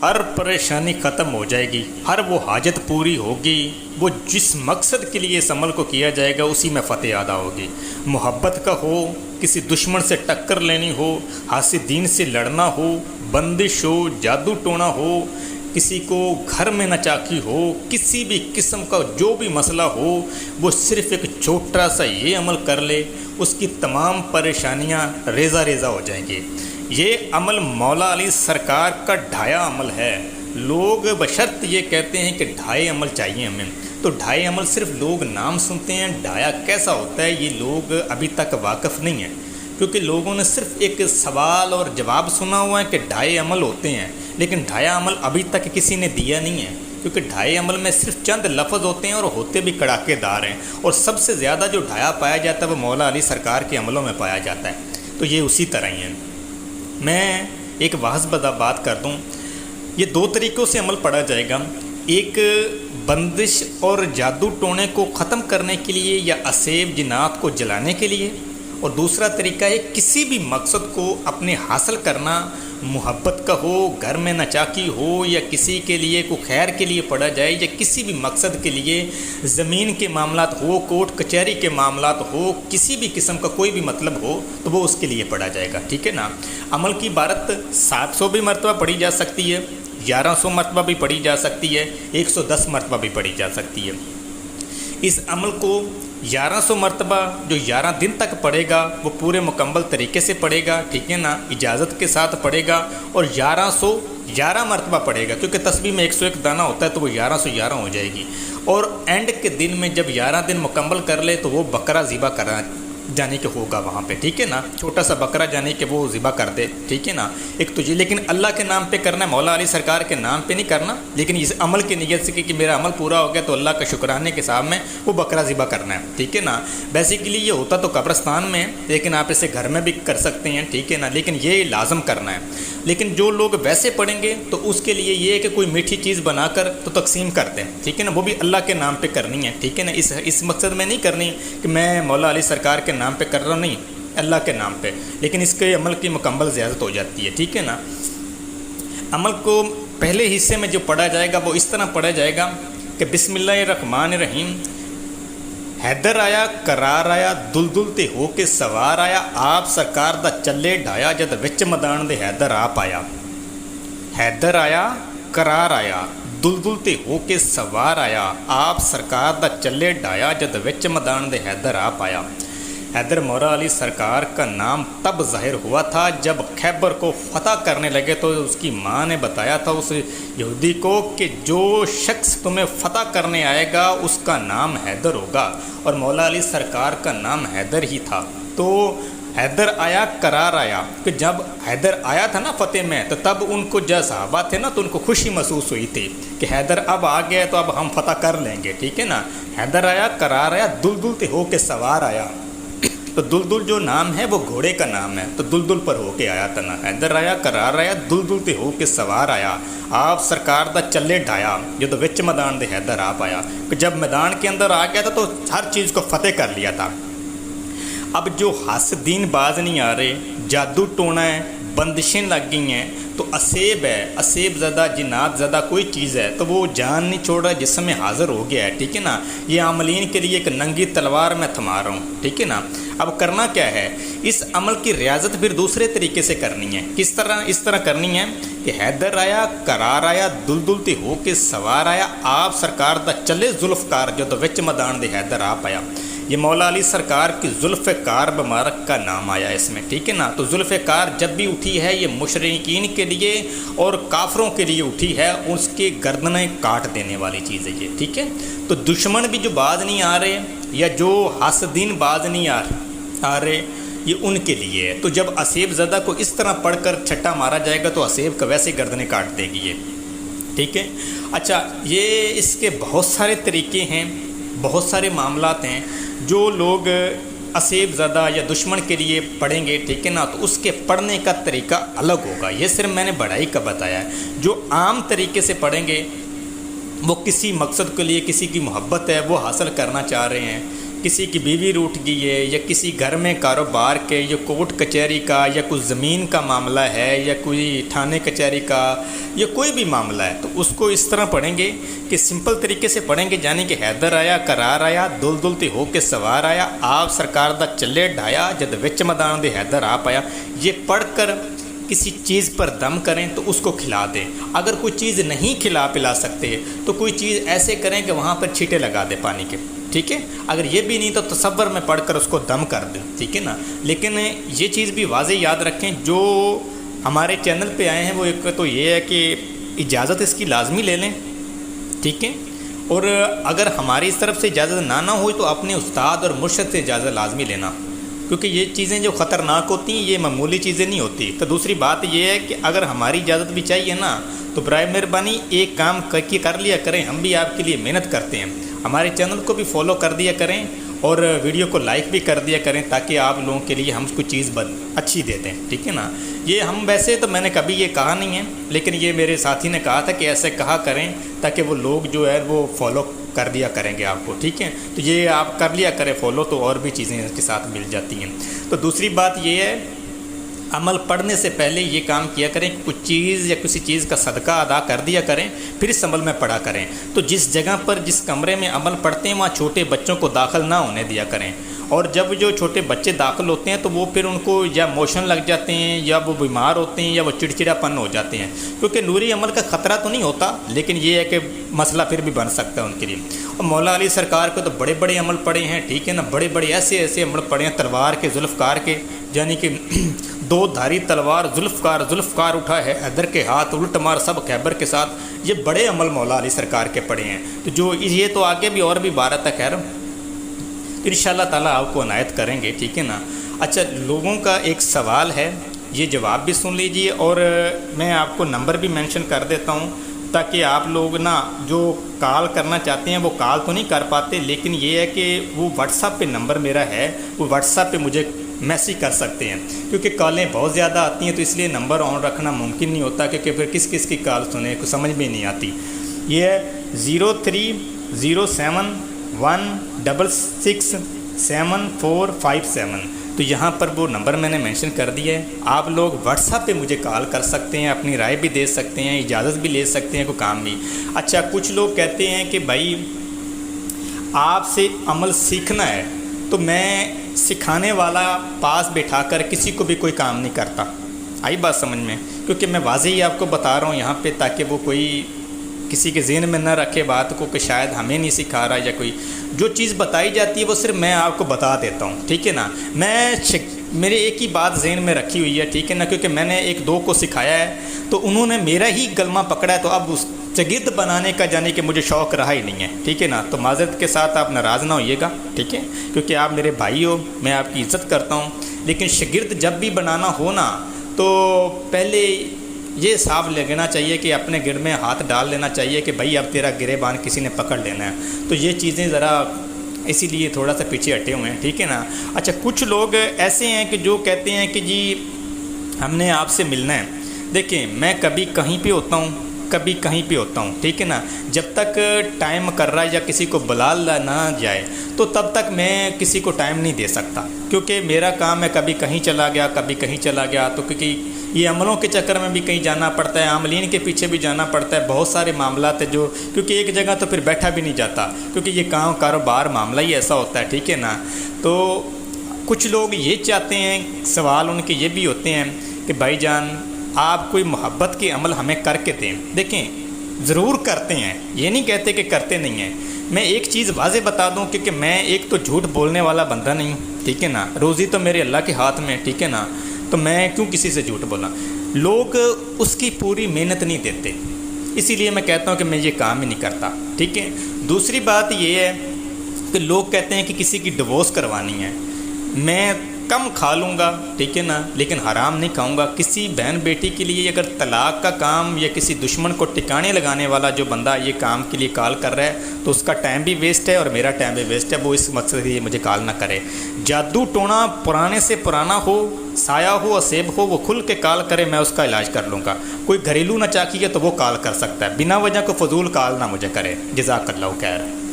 ہر پریشانی ختم ہو جائے گی، ہر وہ حاجت پوری ہوگی، وہ جس مقصد کے لیے اس عمل کو کیا جائے گا اسی میں فتح ادا ہوگی۔ محبت کا ہو، کسی دشمن سے ٹکر لینی ہو، حاسدین سے لڑنا ہو، بندش ہو، جادو ٹونا ہو، کسی کو گھر میں نچاکی ہو، کسی بھی قسم کا جو بھی مسئلہ ہو، وہ صرف ایک چھوٹا سا یہ عمل کر لے، اس کی تمام پریشانیاں ریزہ ریزہ ہو جائیں گی۔ یہ عمل مولا علی سرکار کا ڈھایا عمل ہے۔ لوگ بشرط یہ کہتے ہیں کہ ڈھائی عمل چاہیے ہمیں، تو ڈھائی عمل صرف لوگ نام سنتے ہیں، ڈھایا کیسا ہوتا ہے یہ لوگ ابھی تک واقف نہیں ہیں، کیونکہ لوگوں نے صرف ایک سوال اور جواب سنا ہوا ہے کہ ڈھائی عمل ہوتے ہیں، لیکن ڈھایا عمل ابھی تک کسی نے دیا نہیں ہے، کیونکہ ڈھائی عمل میں صرف چند لفظ ہوتے ہیں اور ہوتے بھی کڑاکے دار ہیں، اور سب سے زیادہ جو ڈھایا پایا جاتا ہے وہ مولا علی سرکار کے عملوں میں پایا جاتا ہے۔ تو یہ اسی طرح ہی ہے۔ میں ایک واضح بات کر دوں، یہ دو طریقوں سے عمل پڑھا جائے گا، ایک بندش اور جادو ٹونے کو ختم کرنے کے لیے یا اسیب جنات کو جلانے کے لیے، اور دوسرا طریقہ ہے کسی بھی مقصد کو اپنے حاصل کرنا، محبت کا ہو، گھر میں نچاکی ہو، یا کسی کے لیے کوئی خیر کے لیے پڑھا جائے، یا کسی بھی مقصد کے لیے زمین کے معاملات ہو، کورٹ کچہری کے معاملات ہو، کسی بھی قسم کا کوئی بھی مطلب ہو تو وہ اس کے لیے پڑھا جائے گا، ٹھیک ہے نا۔ عمل کی عبارت 700 بھی مرتبہ پڑھی جا سکتی ہے، 1100 مرتبہ بھی پڑھی جا سکتی ہے، 110 مرتبہ بھی پڑھی جا سکتی ہے۔ اس عمل کو 1100 مرتبہ جو 11 دن تک پڑھے گا وہ پورے مکمل طریقے سے پڑھے گا، ٹھیک ہے نا، اجازت کے ساتھ پڑھے گا، اور 1111 مرتبہ پڑھے گا، کیونکہ تسبیح میں 101 دانہ ہوتا ہے تو وہ 1111 ہو جائے گی، اور اینڈ کے دن میں جب 11 دن مکمل کر لے تو وہ بکرا ذبح کرنا جانے کے ہوگا وہاں پہ، ٹھیک ہے نا، چھوٹا سا بکرا جانے کے وہ ذبح کر دے، ٹھیک ہے نا۔ ایک تو یہ، لیکن اللہ کے نام پہ کرنا ہے، مولا علی سرکار کے نام پہ نہیں کرنا، لیکن اس عمل کی نیت سے کہ میرا عمل پورا ہو گیا تو اللہ کا شکرانے کے حساب میں وہ بکرا ذبح کرنا ہے، ٹھیک ہے نا۔ بیسیکلی یہ ہوتا تو قبرستان میں، لیکن آپ اسے گھر میں بھی کر سکتے ہیں، ٹھیک ہے نا، لیکن یہ لازم کرنا ہے۔ لیکن جو لوگ ویسے پڑھیں گے تو اس کے لیے یہ ہے کہ کوئی میٹھی چیز بنا کر تو تقسیم کر دیں، ٹھیک ہے نا، وہ بھی اللہ کے نام پہ کرنی ہے، ٹھیک ہے نا، اس مقصد میں نہیں کرنی کہ میں مولا علی سرکار کے نام پہ کر رہا ہوں، نہیں، اللہ کے نام پہ، لیکن اس کے عمل کی مکمل زیادت ہو جاتی ہے، ٹھیک ہے نا۔ عمل کو پہلے حصے میں جو پڑھا جائے گا وہ اس طرح پڑھا جائے گا کہ بسم اللہ الرحمن الرحیم، حیدر آیا کرار آیا دلدل تے ہو کے سوار آیا، آپ سرکار دا چلے ڈھایا جد وچ میدان دے حیدر آپ آیا۔ حیدر آیا کرار آیا دلدل تے ہو کے سوار آیا، آپ سرکار دا چلے ڈھایا جد وچ میدان دے حیدر آپ آیا۔ حیدر مولا علی سرکار کا نام تب ظاہر ہوا تھا جب خیبر کو فتح کرنے لگے تو اس کی ماں نے بتایا تھا اس یہودی کو کہ جو شخص تمہیں فتح کرنے آئے گا اس کا نام حیدر ہوگا، اور مولا علی سرکار کا نام حیدر ہی تھا۔ تو حیدر آیا کرار آیا، کہ جب حیدر آیا تھا نا فتح میں تو تب ان کو جو صحابہ تھے نا تو ان کو خوشی محسوس ہوئی تھی کہ حیدر اب آ گیا تو اب ہم فتح کر لیں گے، ٹھیک ہے نا۔ حیدر آیا کرار آیا دلدل تے ہو کے سوار آیا، تو دلدل جو نام ہے وہ گھوڑے کا نام ہے، تو دلدل پر ہو کے آیا تھا نا۔ حیدر آیا کرار آیا دلدل تے ہو کے سوار آیا، آپ سرکار دا چلے ڈھایا جدو وچ میدان دے حیدر آپ آیا، کہ جب میدان کے اندر آ گیا تھا تو ہر چیز کو فتح کر لیا تھا۔ اب جو حاسدین باز نہیں آ رہے، جادو ٹونا ہے، بندشیں لگ گئی ہیں، تو اسیب ہے، اسیب زدہ جنات زدہ کوئی چیز ہے تو وہ جان نہیں چھوڑ رہا، جسم میں حاضر ہو گیا ہے، ٹھیک ہے نا۔ یہ عاملین کے لیے ایک ننگی تلوار میں تھما رہا ہوں، ٹھیک ہے نا۔ اب کرنا کیا ہے، اس عمل کی ریاضت پھر دوسرے طریقے سے کرنی ہے۔ کس طرح؟ اس طرح کرنی ہے کہ حیدر آیا کرار آیا دلدل تے ہو کے سوار آیا، آپ سرکار دا چلے ذوالفقار جدو وچ میدان دے حیدر آپ آیا۔ یہ مولا علی سرکار کی ذوالفقار مبارک کا نام آیا اس میں، ٹھیک ہے نا۔ تو ذوالفقار جب بھی اٹھی ہے یہ مشرکین کے لیے اور کافروں کے لیے اٹھی ہے، اس کے گردنیں کاٹ دینے والی چیز ہے یہ، ٹھیک ہے۔ تو دشمن بھی جو باز نہیں آ رہے یا جو حاسدین باز نہیں آ رہے یہ ان کے لیے ہے۔ تو جب اسیب زدہ کو اس طرح پڑھ کر چھٹا مارا جائے گا تو اسیب کا ویسے گردنیں کاٹ دے گی یہ، ٹھیک ہے۔ اچھا، یہ اس کے بہت سارے طریقے ہیں، بہت سارے معاملات ہیں جو لوگ اسیب زدہ یا دشمن کے لیے پڑھیں گے، ٹھیک ہے نا، تو اس کے پڑھنے کا طریقہ الگ ہوگا۔ یہ صرف میں نے بڑھائی کا بتایا ہے۔ جو عام طریقے سے پڑھیں گے وہ کسی مقصد کے لیے، کسی کی محبت ہے وہ حاصل کرنا چاہ رہے ہیں، کسی کی بیوی روٹھ گئی ہے یا کسی گھر میں کاروبار کے یا کورٹ کچہری کا یا کوئی زمین کا معاملہ ہے یا کوئی تھانے کچہری کا یا کوئی بھی معاملہ ہے، تو اس کو اس طرح پڑھیں گے کہ سمپل طریقے سے پڑھیں گے، یعنی کہ حیدر آیا قرار آیا دل دلتی ہو کے سوار آیا، آپ سرکار دا چلے ڈھایا جد وچ میدان دے حیدر آپ آیا۔ یہ پڑھ کر کسی چیز پر دم کریں تو اس کو کھلا دیں۔ اگر کوئی چیز نہیں کھلا پلا سکتے تو کوئی چیز ایسے کریں کہ وہاں پر چھینٹے لگا دیں پانی کے، ٹھیک ہے۔ اگر یہ بھی نہیں تو تصور میں پڑھ کر اس کو دم کر دیں، ٹھیک ہے نا۔ لیکن یہ چیز بھی واضح یاد رکھیں، جو ہمارے چینل پہ آئے ہیں وہ ایک تو یہ ہے کہ اجازت اس کی لازمی لے لیں، ٹھیک ہے، اور اگر ہماری اس طرف سے اجازت نہ ہوئی تو اپنے استاد اور مرشد سے اجازت لازمی لینا، کیونکہ یہ چیزیں جو خطرناک ہوتی ہیں یہ معمولی چیزیں نہیں ہوتی۔ تو دوسری بات یہ ہے کہ اگر ہماری اجازت بھی چاہیے نا تو برائے مہربانی ایک کام کر لیا کریں، ہم بھی آپ کے لیے محنت کرتے ہیں، ہمارے چینل کو بھی فالو کر دیا کریں اور ویڈیو کو لائک بھی کر دیا کریں تاکہ آپ لوگوں کے لیے ہم کوئی چیز اچھی دے دیں، ٹھیک ہے نا۔ یہ ہم ویسے تو میں نے کبھی یہ کہا نہیں ہے، لیکن یہ میرے ساتھی نے کہا تھا کہ ایسے کہا کریں تاکہ وہ لوگ جو ہے وہ فالو کر دیا کریں گے آپ کو، ٹھیک ہے۔ تو یہ آپ کر لیا کریں فالو، تو اور بھی چیزیں اس کے ساتھ مل جاتی ہیں۔ تو دوسری بات یہ ہے، عمل پڑھنے سے پہلے یہ کام کیا کریں کہ کچھ چیز یا کسی چیز کا صدقہ ادا کر دیا کریں، پھر اس عمل میں پڑھا کریں۔ تو جس جگہ پر جس کمرے میں عمل پڑھتے ہیں وہاں چھوٹے بچوں کو داخل نہ ہونے دیا کریں، اور جب جو چھوٹے بچے داخل ہوتے ہیں تو وہ پھر ان کو یا موشن لگ جاتے ہیں یا وہ بیمار ہوتے ہیں یا وہ چڑچڑا پن ہو جاتے ہیں، کیونکہ نوری عمل کا خطرہ تو نہیں ہوتا لیکن یہ ہے کہ مسئلہ پھر بھی بن سکتا ہے ان کے لیے۔ اور مولا علی سرکار کو تو بڑے بڑے عمل پڑے ہیں، ٹھیک ہے نا، بڑے بڑے ایسے عمل پڑے ہیں، تلوار کے ذوالفقار کے، یعنی کہ دو دھاری تلوار ذوالفقار اٹھا ہے حیدر کے ہاتھ، الٹ مار سب خیبر کے ساتھ، یہ بڑے عمل مولا علی سرکار کے پڑے ہیں۔ تو جو یہ تو آگے بھی اور بھی عبارت ہے، خیر انشاءاللہ تعالیٰ آپ کو عنایت کریں گے، ٹھیک ہے نا۔ اچھا، لوگوں کا ایک سوال ہے، یہ جواب بھی سن لیجئے اور میں آپ کو نمبر بھی مینشن کر دیتا ہوں تاکہ آپ لوگ نا جو کال کرنا چاہتے ہیں وہ کال تو نہیں کر پاتے، لیکن یہ ہے کہ وہ واٹس ایپ پہ نمبر میرا ہے، وہ واٹس ایپ پہ مجھے میسیج کر سکتے ہیں، کیونکہ کالیں بہت زیادہ آتی ہیں تو اس لیے نمبر آن رکھنا ممکن نہیں ہوتا، کیونکہ پھر کس کس کی کال سنیں کو سمجھ میں نہیں آتی۔ یہ ہے 0307166747، تو یہاں پر وہ نمبر میں نے مینشن کر دیا ہے، آپ لوگ واٹس ایپ پہ مجھے کال کر سکتے ہیں، اپنی رائے بھی دے سکتے ہیں، اجازت بھی لے سکتے ہیں، کوئی کام بھی۔ اچھا، کچھ لوگ کہتے ہیں کہ بھائی آپ سے عمل سیکھنا ہے تو میں سکھانے والا پاس بٹھا کر کسی کو بھی کوئی کام نہیں کرتا، آئی بات سمجھ میں؟ کیونکہ میں واضح ہی آپ کو بتا رہا ہوں یہاں پہ تاکہ وہ کوئی کسی کے ذہن میں نہ رکھے بات کو کہ شاید ہمیں نہیں سکھا رہا یا کوئی، جو چیز بتائی جاتی ہے وہ صرف میں آپ کو بتا دیتا ہوں، ٹھیک ہے نا۔ میرے ایک ہی بات ذہن میں رکھی ہوئی ہے، ٹھیک ہے نا، کیونکہ میں نے ایک دو کو سکھایا ہے تو انہوں نے میرا ہی گلمہ پکڑا ہے، تو اب اس شاگرد بنانے کا جانے کہ مجھے شوق رہا ہی نہیں ہے، ٹھیک ہے نا۔ تو معذرت کے ساتھ آپ ناراض نہ ہوئیے گا، ٹھیک ہے، کیونکہ آپ میرے بھائی ہو، میں آپ کی عزت کرتا ہوں، لیکن شاگرد جب بھی بنانا ہو نا تو پہلے یہ حساب لگنا چاہیے کہ اپنے گرد میں ہاتھ ڈال لینا چاہیے کہ بھائی اب تیرا گریبان کسی نے پکڑ لینا ہے، تو یہ چیزیں ذرا اسی لیے تھوڑا سا پیچھے ہٹے ہوئے ہیں، ٹھیک ہے نا۔ اچھا، کچھ لوگ ایسے ہیں کہ جو کہتے ہیں کہ جی ہم نے آپ سے ملنا ہے، دیکھیں میں کبھی کہیں پہ ہوتا ہوں کبھی کہیں پہ ہوتا ہوں، ٹھیک ہے نا، جب تک ٹائم کر رہا ہے یا کسی کو بلا نہ جائے تو تب تک میں کسی کو ٹائم نہیں دے سکتا، کیونکہ میرا کام ہے کبھی کہیں چلا گیا کبھی کہیں چلا گیا، تو کیونکہ یہ عملوں کے چکر میں بھی کہیں جانا پڑتا ہے، عاملین کے پیچھے بھی جانا پڑتا ہے، بہت سارے معاملات ہیں جو، کیونکہ ایک جگہ تو پھر بیٹھا بھی نہیں جاتا، کیونکہ یہ کاروبار معاملہ ہی ایسا ہوتا ہے، ٹھیک ہے نا۔ تو کچھ لوگ یہ چاہتے ہیں، سوال ان کے یہ بھی ہوتے ہیں کہ بھائی جان آپ کوئی محبت کے عمل ہمیں کر کے دیں، دیکھیں ضرور کرتے ہیں، یہ نہیں کہتے کہ کرتے نہیں ہیں۔ میں ایک چیز واضح بتا دوں کہ میں ایک تو جھوٹ بولنے والا بندہ نہیں، ٹھیک ہے نا، روزی تو میرے اللہ کے ہاتھ میں، ٹھیک ہے نا، تو میں کیوں کسی سے جھوٹ بولا، لوگ اس کی پوری محنت نہیں دیتے، اسی لیے میں کہتا ہوں کہ میں یہ کام ہی نہیں کرتا، ٹھیک ہے۔ دوسری بات یہ ہے کہ لوگ کہتے ہیں کہ کسی کی ڈیورس کروانی ہے، میں کم کھا لوں گا، ٹھیک ہے نا، لیکن حرام نہیں کھاؤں گا۔ کسی بہن بیٹی کے لیے اگر طلاق کا کام یا کسی دشمن کو ٹکانے لگانے والا جو بندہ یہ کام کے لیے کال کر رہا ہے تو اس کا ٹائم بھی ویسٹ ہے اور میرا ٹائم بھی ویسٹ ہے، وہ اس مقصد سے مجھے کال نہ کرے۔ جادو ٹونا پرانے سے پرانا ہو، سایہ ہو اسیب ہو، وہ کھل کے کال کرے، میں اس کا علاج کر لوں گا۔ کوئی گھریلو نچاکی ہے تو وہ کال کر سکتا ہے، بنا وجہ کو فضول کال نہ مجھے کرے۔ جزاک اللہ خیر۔